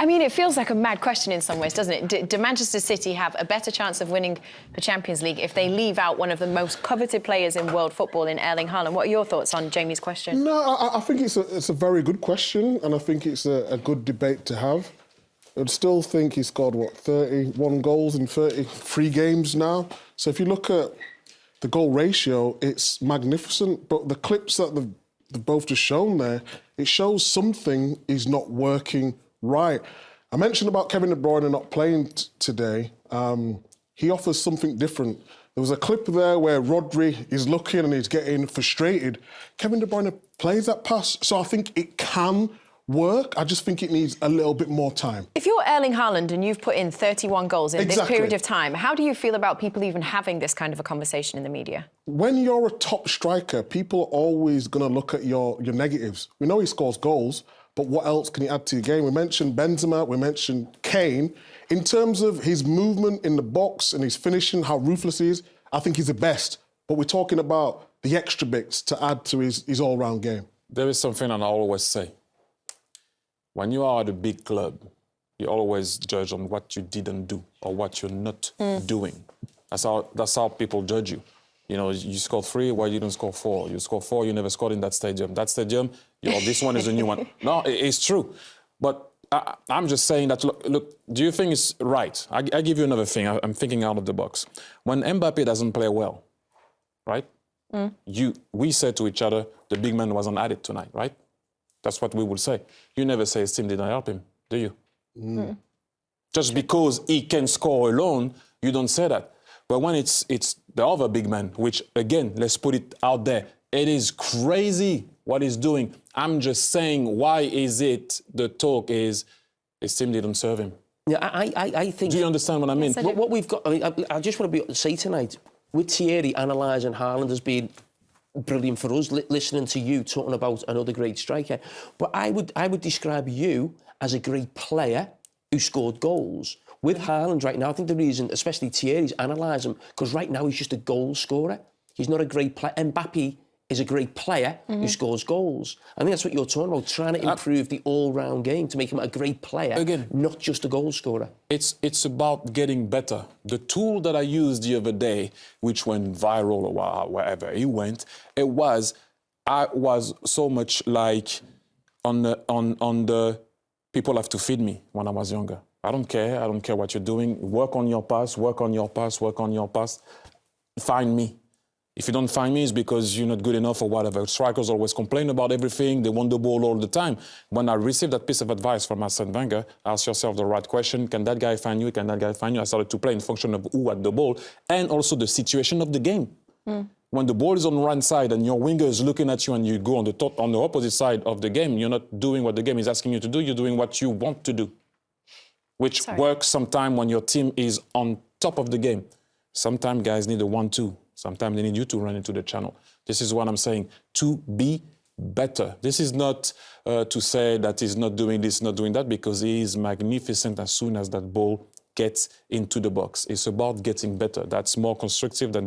mean, it feels like a mad question in some ways, doesn't it? Do Manchester City have a better chance of winning the Champions League if they leave out one of the most coveted players in world football in Erling Haaland? What are your thoughts on Jamie's question? No, I think it's a very good question, and I think it's a good debate to have. I'd still think he scored, 31 goals in 33 games now. So if you look at the goal ratio, it's magnificent. But the clips that they've both just shown there, it shows something is not working right. I mentioned about Kevin De Bruyne not playing today. He offers something different. There was a clip there where Rodri is looking and he's getting frustrated. Kevin De Bruyne plays that pass, so I think it can work. I just think it needs a little bit more time. If you're Erling Haaland and you've put in 31 goals in this period of time, how do you feel about people even having this kind of a conversation in the media? When you're a top striker, people are always going to look at your negatives. We know he scores goals, but what else can he add to your game? We mentioned Benzema, we mentioned Kane. In terms of his movement in the box and his finishing, how ruthless he is, I think he's the best. But we're talking about the extra bits to add to his all-round game. There is something I always say. When you are at a big club, you always judge on what you didn't do or what you're not doing. That's how people judge you. You know, you scored 3, why you didn't score 4? You scored 4, you never scored in that stadium. That stadium, this one is a new one. No, it's true. But I'm just saying that, look, do you think it's right? I give you another thing. I'm thinking out of the box. When Mbappe doesn't play well, right? We said to each other, the big man wasn't at it tonight, right? That's what we will say. You never say his team didn't help him, do you? Just because he can score alone, you don't say that. But when it's the other big man, which, again, let's put it out there, it is crazy what he's doing. I'm just saying, why is it the talk is his team didn't serve him? Yeah, I think... Do you understand what I mean? Yes, what we've got... I mean, I just want to be able to say tonight, with Thierry analysing Haaland has been brilliant for us, listening to you talking about another great striker. But I would describe you as a great player who scored goals. With Haaland right now, I think the reason, especially Thierry's analysing him, because right now he's just a goal scorer. He's not a great player. Mbappe is a great player who scores goals. I think that's what you're talking about, trying to improve the all-round game to make him a great player, again, not just a goal scorer. It's about getting better. The tool that I used the other day, which went viral or wherever it went, I was so much like on the people have to feed me when I was younger. I don't care what you're doing. Work on your pass, work on your pass, work on your pass. Find me. If you don't find me, it's because you're not good enough or whatever. Strikers always complain about everything. They want the ball all the time. When I received that piece of advice from Arsene Wenger, ask yourself the right question. Can that guy find you? Can that guy find you? I started to play in function of who had the ball and also the situation of the game. When the ball is on one side and your winger is looking at you and you go on the opposite side of the game, you're not doing what the game is asking you to do. You're doing what you want to do, which works sometimes when your team is on top of the game. Sometimes guys need a 1-2. Sometimes they need you to run into the channel. This is what I'm saying, to be better. This is not to say that he's not doing this, not doing that, because he is magnificent as soon as that ball gets into the box. It's about getting better. That's more constructive than